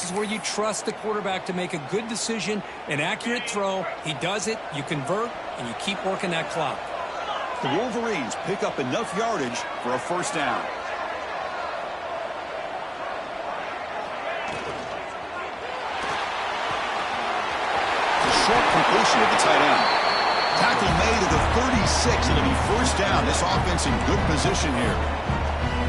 This is where you trust the quarterback to make a good decision, an accurate throw. He does it, you convert, and you keep working that clock. The Wolverines pick up enough yardage for a first down. The short completion of the tight end. Tackle made at the 36. It'll be first down. This offense in good position here.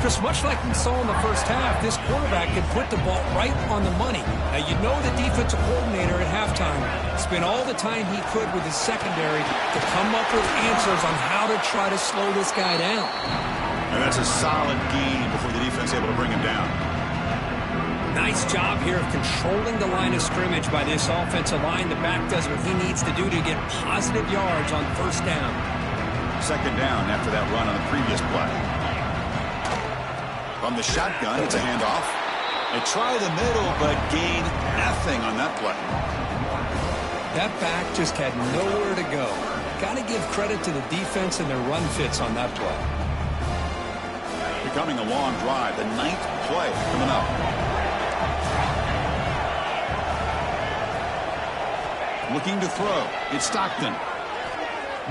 Chris, much like we saw in the first half, this quarterback can put the ball right on the money. Now, you know the defensive coordinator at halftime spent all the time he could with his secondary to come up with answers on how to try to slow this guy down. And that's a solid gain before the defense able to bring him down. Nice job here of controlling the line of scrimmage by this offensive line. The back does what he needs to do to get positive yards on first down. Second down after that run on the previous play. From the shotgun, it's a handoff. They try the middle, but gain nothing on that play. That back just had nowhere to go. Got to give credit to the defense and their run fits on that play. Becoming a long drive, the 9th play coming up. Looking to throw. It's Stockton.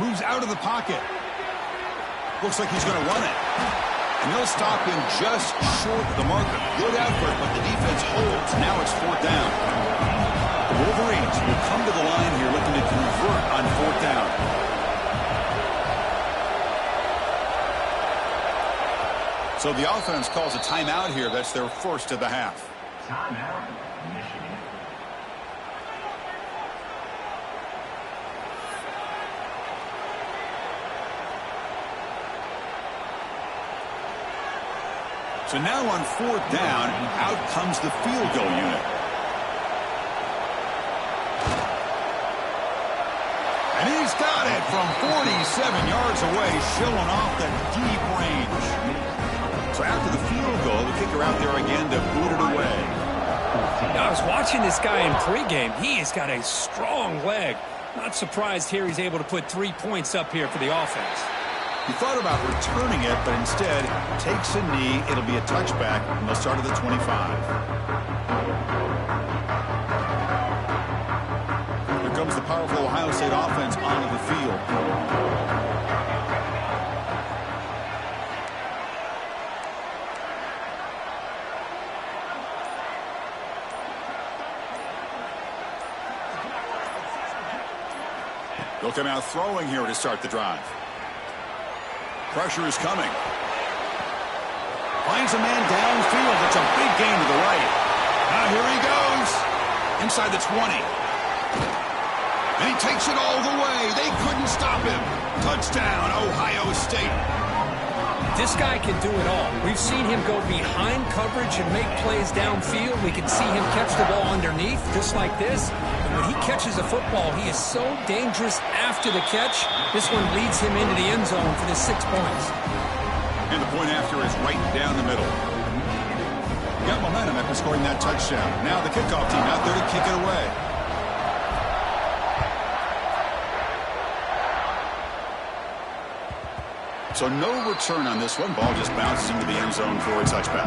Moves out of the pocket. Looks like he's going to run it. And they'll stop him just short of the marker. Good effort, but the defense holds. Now it's fourth down. The Wolverines will come to the line here looking to convert on fourth down. So the offense calls a timeout here. That's their first of the half. Timeout, Michigan. So now on fourth down, out comes the field goal unit. And he's got it from 47 yards away, showing off the deep range. So after the field goal, the kicker out there again to boot it away. Now, I was watching this guy in pregame. He has got a strong leg. Not surprised here he's able to put 3 points up here for the offense. He thought about returning it, but instead takes a knee. It'll be a touchback, and they'll start at the 25. Here comes the powerful Ohio State offense onto the field. They'll come out throwing here to start the drive. Pressure is coming. Finds a man downfield. It's a big gain to the right. Now here he goes. Inside the 20. And he takes it all the way. They couldn't stop him. Touchdown, Ohio State. This guy can do it all. We've seen him go behind coverage and make plays downfield. We can see him catch the ball underneath, just like this. And when he catches a football, he is so dangerous after the catch. This one leads him into the end zone for the 6 points. And the point after is right down the middle. Got momentum after scoring that touchdown. Now the kickoff team out there to kick it away. So no return on this one. Ball just bounces into the end zone for a touchback.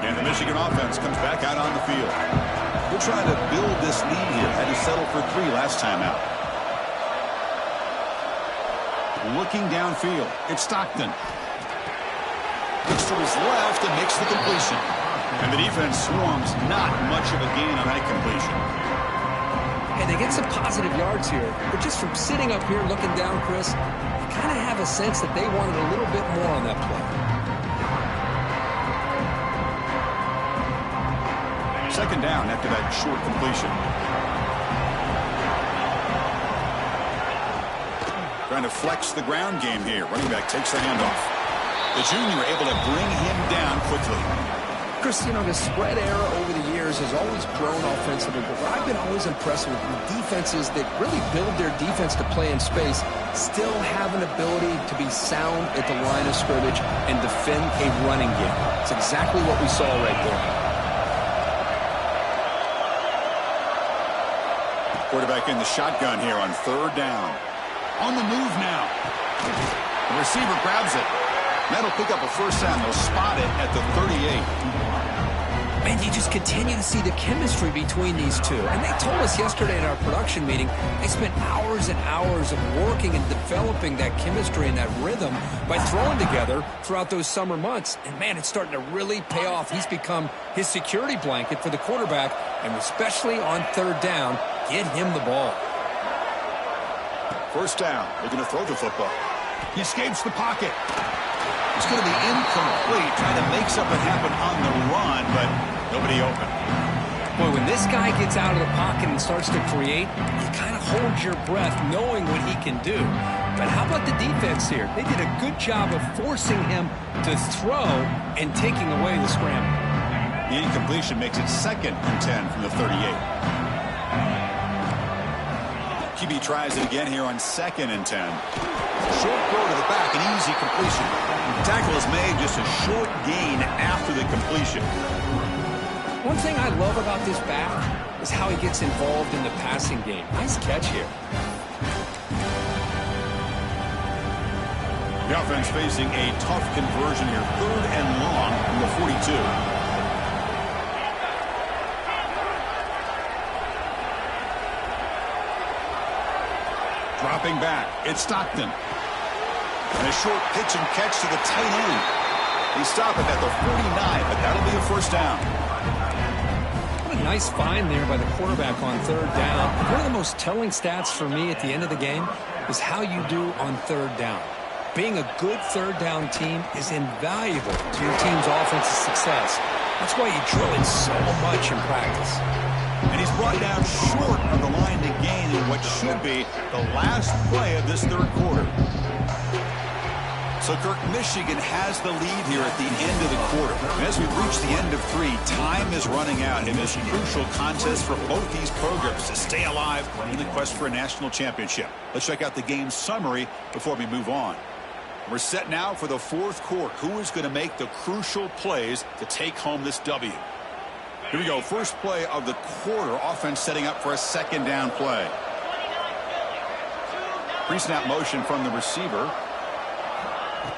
And the Michigan offense comes back out on the field. They're trying to build this lead here. Had to settle for 3 last time out. Looking downfield. It's Stockton. Looks to his left and makes the completion. And the defense swarms. Not much of a gain on that completion. And they get some positive yards here. But just from sitting up here looking down, Chris, you kind of have a sense that they wanted a little bit more on that play. Second down after that short completion. Trying to flex the ground game here. Running back takes the handoff. The junior able to bring him down quickly. Chris, you know, the spread era over the years has always grown offensively, but what I've been always impressed with defenses that really build their defense to play in space still have an ability to be sound at the line of scrimmage and defend a running game. It's exactly what we saw right there. Quarterback in the shotgun here on third down. On the move now. Receiver grabs it. That'll pick up a first down. They'll spot it at the 38. Man, you just continue to see the chemistry between these two. And they told us yesterday in our production meeting, they spent hours and hours of working and developing that chemistry and that rhythm by throwing together throughout those summer months. And, man, it's starting to really pay off. He's become his security blanket for the quarterback, and especially on third down, get him the ball. First down. Looking to throw the football. He escapes the pocket. It's going to be incomplete, trying to make something happen on the run, but nobody open. Boy, when this guy gets out of the pocket and starts to create, you kind of hold your breath knowing what he can do. But how about the defense here? They did a good job of forcing him to throw and taking away the scramble. The incompletion makes it 2nd and 10 from the 38. QB tries it again here on 2nd and 10. Short throw to the back, an easy completion. The tackle is made, just a short gain after the completion. One thing I love about this back is how he gets involved in the passing game. Nice catch here. The offense facing a tough conversion here. 3rd and long from the 42. Dropping back, it's Stockton. And a short pitch and catch to the tight end. They stop it at the 49, but that'll be a first down. What a nice find there by the quarterback on third down. One of the most telling stats for me at the end of the game is how you do on third down. Being a good third down team is invaluable to your team's offensive success. That's why you drill it so much in practice. And he's brought down short of the line to gain in what should be the last play of this third quarter. So, Kirk, Michigan has the lead here at the end of the quarter. And as we reach the end of 3, time is running out in this crucial contest for both these programs to stay alive in the quest for a national championship. Let's check out the game summary before we move on. We're set now for the 4th quarter. Who is going to make the crucial plays to take home this W? Here we go. First play of the quarter. Offense setting up for a 2nd down play. Pre-snap motion from the receiver.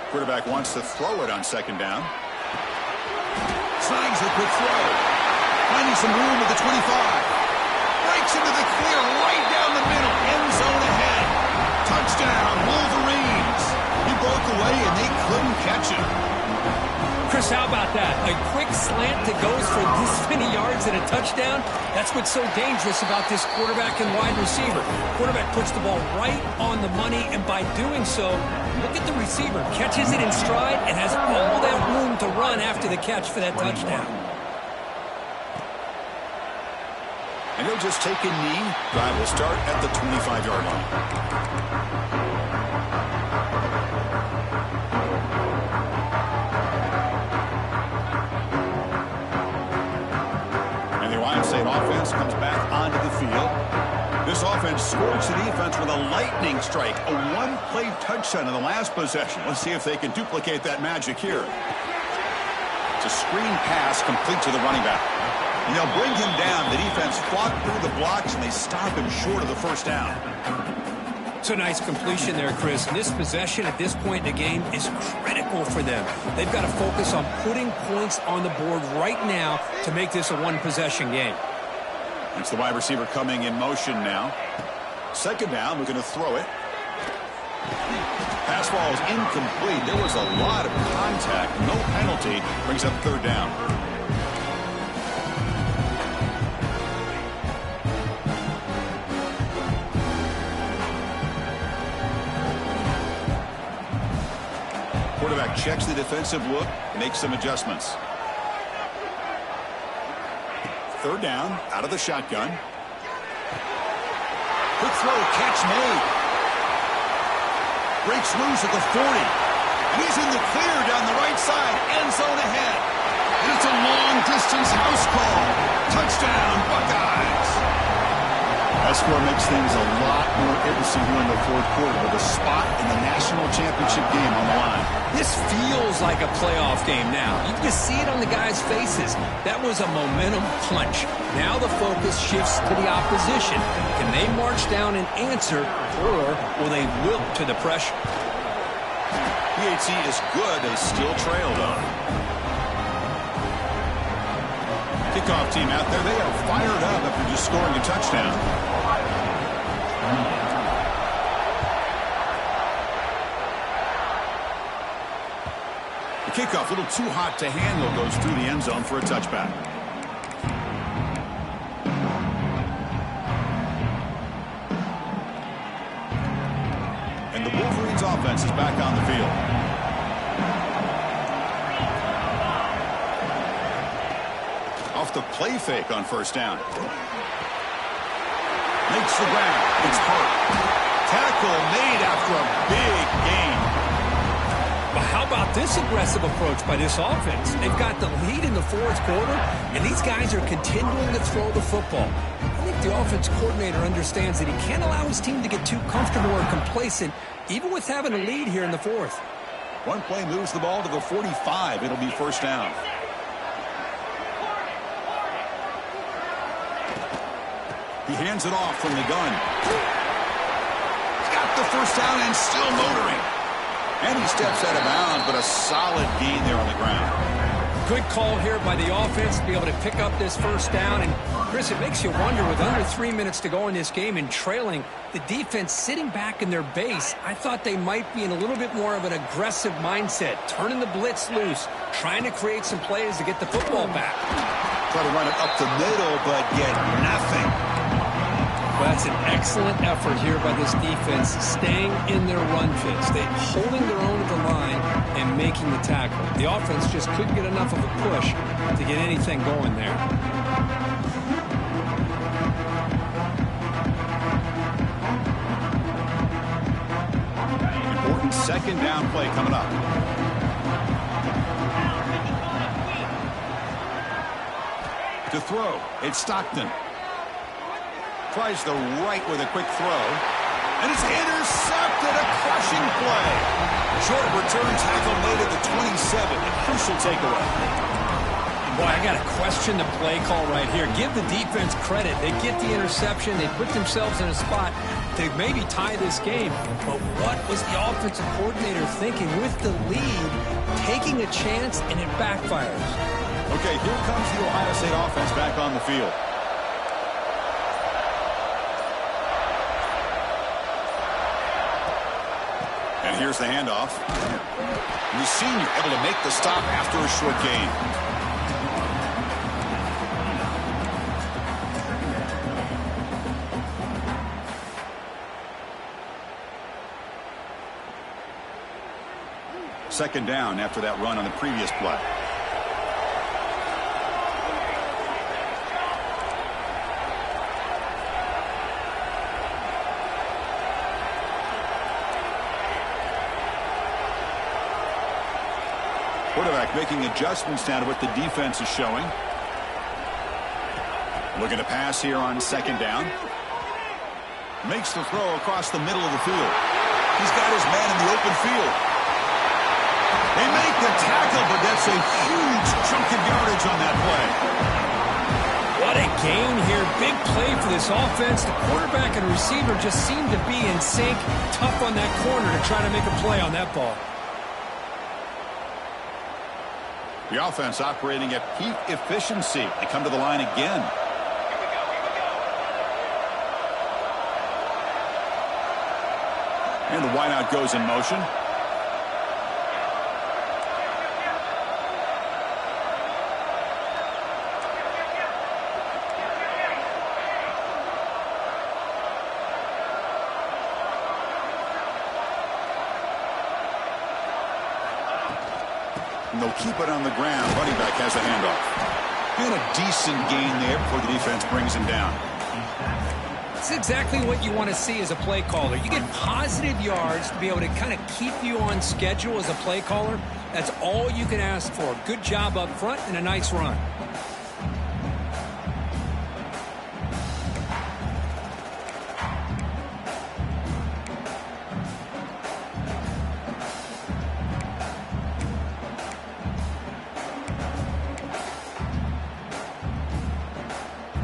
Quarterback wants to throw it on 2nd down. Snags a quick throw. Finding some room at the 25. Breaks into the clear right down the middle. End zone ahead. Touchdown, Wolverines. He broke away and they couldn't catch him. Chris, how about that? A quick slant that goes for this many yards and a touchdown. That's what's so dangerous about this quarterback and wide receiver. Quarterback puts the ball right on the money, and by doing so, look at the receiver. Catches it in stride and has all that room to run after the catch for that touchdown. And he'll just take a knee. Drive will start at the 25-yard line. State offense comes back onto the field. This offense scores the defense with a lightning strike, a one-play touchdown in the last possession. Let's see if they can duplicate that magic here. It's a screen pass complete to the running back. And they'll bring him down. The defense fought through the blocks, and they stop him short of the first down. It's a nice completion there, Chris. And this possession at this point in the game is critical for them. They've got to focus on putting points on the board right now to make this a one-possession game. It's the wide receiver coming in motion now. 2nd down, we're going to throw it. Pass ball is incomplete. There was a lot of contact. No penalty. Brings up 3rd down. Quarterback checks the defensive look, makes some adjustments. 3rd down, out of the shotgun. Quick throw, catch made. Breaks loose at the 40. And he's in the clear down the right side, end zone ahead. And it's a long-distance house call. Touchdown, Buckeyes. That score makes things a lot more interesting here in the 4th quarter with a spot in the national championship game on the line. This feels like a playoff game now. You can just see it on the guys' faces. That was a momentum punch. Now the focus shifts to the opposition. Can they march down and answer, or will they wilt to the pressure? PHC is good. They still trail, though. Kickoff team out there. They are fired up after just scoring a touchdown. The kickoff, a little too hot to handle, goes through the end zone for a touchback. And the Wolverines offense is back on the field. Off the play fake on first down. Makes the ground. It's hurt. Tackle made after a big gain. Well, how about this aggressive approach by this offense? They've got the lead in the fourth quarter, and these guys are continuing to throw the football. I think the offense coordinator understands that he can't allow his team to get too comfortable or complacent, even with having a lead here in the fourth. One play moves the ball to the 45. It'll be first down. He hands it off from the gun. He's got the first down and still motoring. And he steps out of bounds, but a solid gain there on the ground. Good call here by the offense to be able to pick up this first down. And, Chris, it makes you wonder, with under 3 minutes to go in this game and trailing, the defense sitting back in their base, I thought they might be in a little bit more of an aggressive mindset, turning the blitz loose, trying to create some plays to get the football back. Try to run it up the middle, but get nothing. Well, that's an excellent effort here by this defense, staying in their run fits. They're holding their own at the line and making the tackle. The offense just couldn't get enough of a push to get anything going there. Important second down play coming up. To throw, it's Stockton. Tries the right with a quick throw. And it's intercepted, a crushing play. Short return tackle made at the 27, a crucial takeaway. Boy, I got to question the play call right here. Give the defense credit. They get the interception. They put themselves in a spot to maybe tie this game. But what was the offensive coordinator thinking with the lead, taking a chance, and it backfires? Okay, here comes the Ohio State offense back on the field. And here's the handoff. And the senior able to make the stop after a short gain. Second down after that run on the previous play. Quarterback making adjustments now to what the defense is showing. Looking to pass here on second down. Makes the throw across the middle of the field. He's got his man in the open field. They make the tackle, but that's a huge chunk of yardage on that play. What a gain here. Big play for this offense. The quarterback and receiver just seem to be in sync. Tough on that corner to try to make a play on that ball. The offense operating at peak efficiency. They come to the line again. And the wideout goes in motion. And they'll keep it on the ground. Running back has a handoff. And a decent gain there before the defense brings him down. That's exactly what you want to see as a play caller. You get positive yards to be able to kind of keep you on schedule as a play caller. That's all you can ask for. Good job up front and a nice run.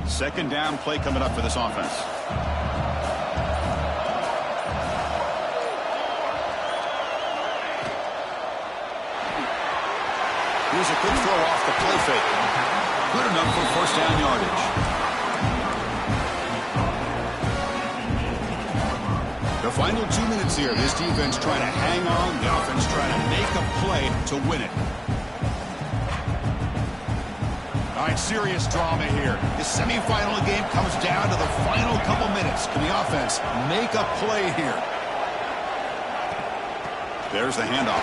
Second down play coming up for this offense. Here's a quick throw off the play fake. Good enough for first down yardage. The final 2 minutes here. This defense trying to hang on. The offense trying to make a play to win it. All right, serious drama here. The semifinal game comes down to the final couple minutes. Can the offense make a play here? There's the handoff.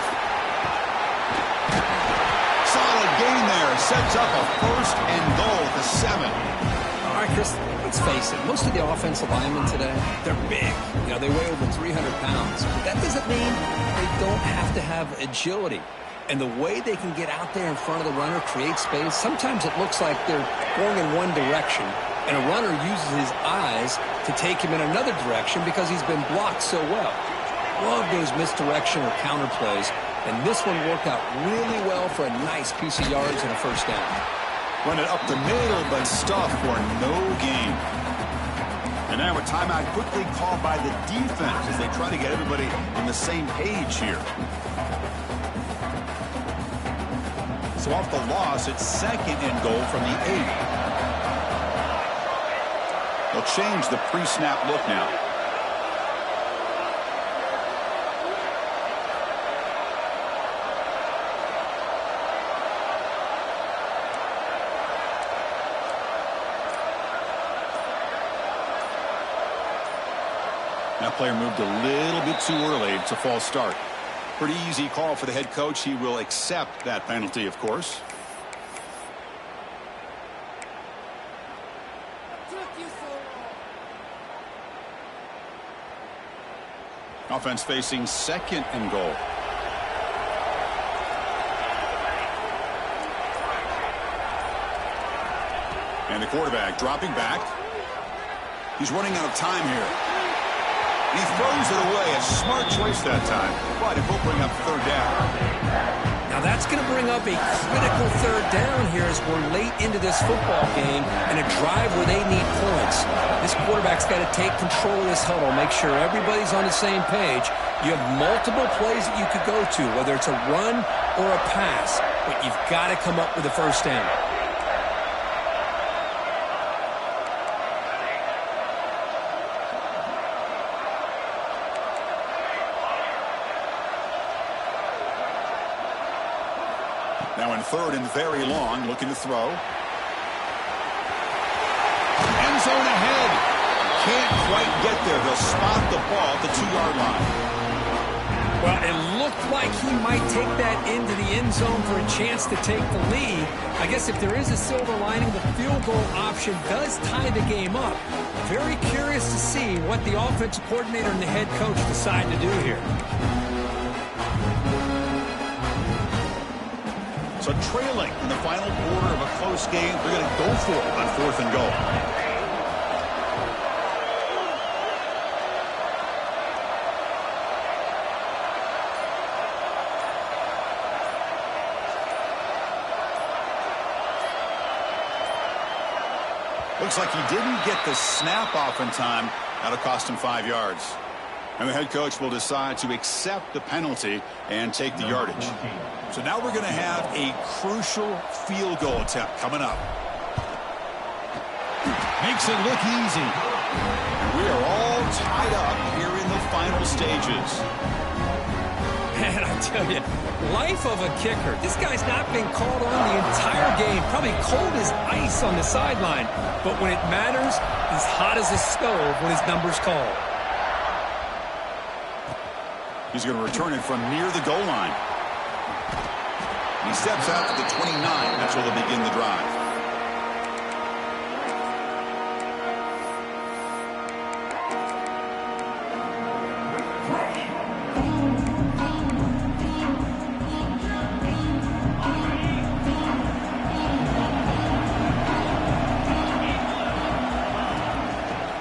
Solid gain there. Sets up a first and goal at the 7. All right, Chris, let's face it. Most of the offensive linemen today, they're big. You know, they weigh over 300 pounds. But that doesn't mean they don't have to have agility. And the way they can get out there in front of the runner, create space, sometimes it looks like they're going in one direction, and a runner uses his eyes to take him in another direction because he's been blocked so well. Love those misdirection or counter plays, and this one worked out really well for a nice piece of yards and a first down. Run it up the middle, but stuff for no gain. And now a timeout quickly called by the defense as they try to get everybody on the same page here. So off the loss, it's second and goal from the 8. They'll change the pre-snap look now. That player moved a little bit too early. It's a false start. Pretty easy call for the head coach. He will accept that penalty, of course. Offense facing second and goal. And the quarterback dropping back. He's running out of time here. He throws it away. A smart choice that time. But it will bring up third down. Now that's going to bring up a critical third down here as we're late into this football game and a drive where they need points. This quarterback's got to take control of this huddle, make sure everybody's on the same page. You have multiple plays that you could go to, whether it's a run or a pass, but you've got to come up with a first down. Now in third and very long, looking to throw. End zone ahead. Can't quite get there. They'll spot the ball at the 2-yard line. Well, it looked like he might take that into the end zone for a chance to take the lead. I guess if there is a silver lining, the field goal option does tie the game up. Very curious to see what the offensive coordinator and the head coach decide to do here. So trailing in the final quarter of a close game, they're going to go for it on fourth and goal. Looks like he didn't get the snap off in time. That'll cost him 5 yards. And the head coach will decide to accept the penalty and take the yardage. So now we're going to have a crucial field goal attempt coming up. Makes it look easy. We are all tied up here in the final stages. Man, I tell you, life of a kicker. This guy's not been called on the entire game. Probably cold as ice on the sideline. But when it matters, he's hot as a stove when his number's called. He's going to return it from near the goal line. He steps out to the 29. That's where they'll begin the drive.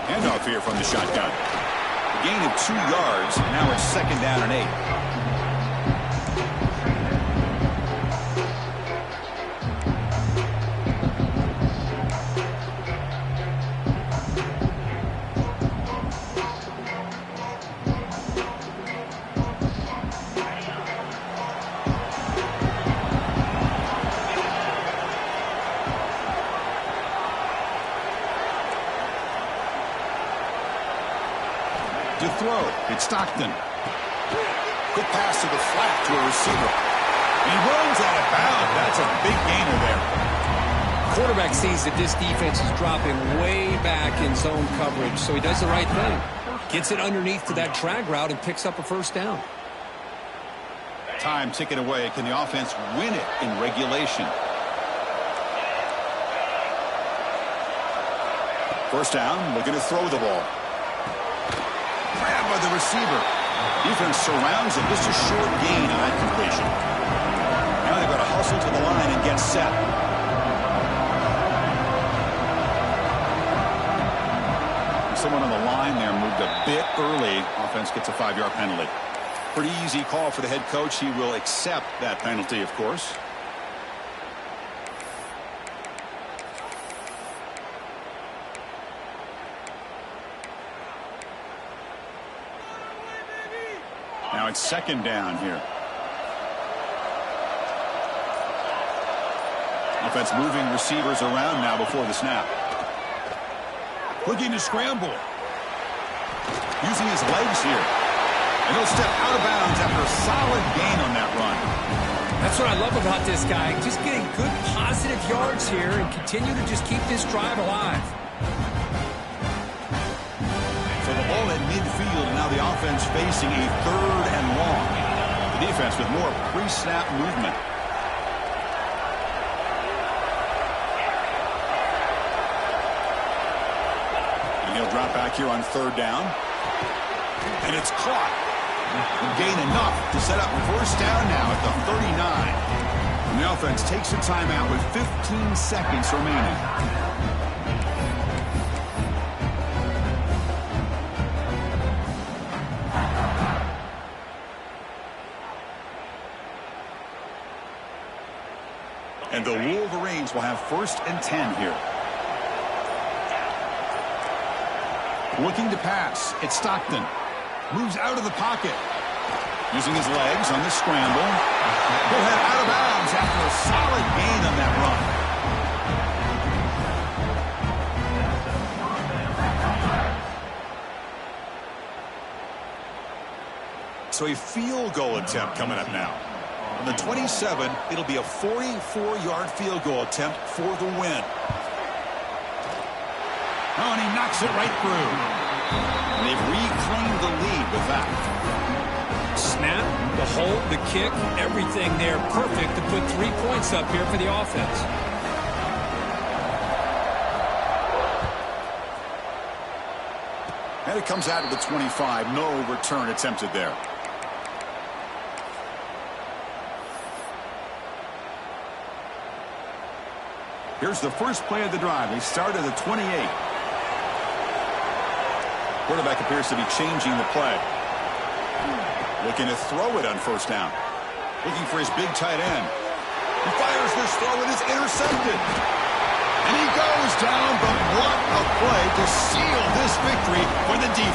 Handoff here from the shotgun. A gain of 2 yards. Now it's second down and 8. throw. It's Stockton. Quick pass to the flat to a receiver. He runs out of bounds. That's a big gainer there. Quarterback sees that this defense is dropping way back in zone coverage, so he does the right thing. Gets it underneath to that drag route and picks up a first down. Time ticking away. Can the offense win it in regulation? First down, looking to throw the ball. Grabbed by the receiver. Defense surrounds him. Just a short gain on that completion. Now they've got to hustle to the line and get set. Someone on the line there moved a bit early. Offense gets a 5-yard penalty. Pretty easy call for the head coach. He will accept that penalty, of course. Now it's second down here. Offense moving receivers around now before the snap. Looking to scramble. Using his legs here. And he'll step out of bounds after a solid gain on that run. That's what I love about this guy. Just getting good positive yards here and continue to just keep this drive alive. So the ball at midfield, and now the offense facing a 3rd and long. The defense with more pre-snap movement. And he'll drop back here on 3rd down. And it's caught. And gain enough to set up first down now at the 39. And the offense takes a timeout with 15 seconds remaining. And the Wolverines will have 1st and 10 here. Looking to pass. It's Stockton. Moves out of the pocket. Using his legs on the scramble. He'll head out of bounds after a solid gain on that run. So a field goal attempt coming up now. On the 27, it'll be a 44-yard field goal attempt for the win. Oh, and he knocks it right through. And they've reclaimed the lead with that. Snap, the hold, the kick, everything there perfect to put 3 points up here for the offense. And it comes out of the 25. No return attempted there. Here's the first play of the drive. They start at the 28. Quarterback appears to be changing the play. Looking to throw it on first down. Looking for his big tight end. He fires this throw. It is intercepted. And he goes down, but what a play to seal this victory for the defense.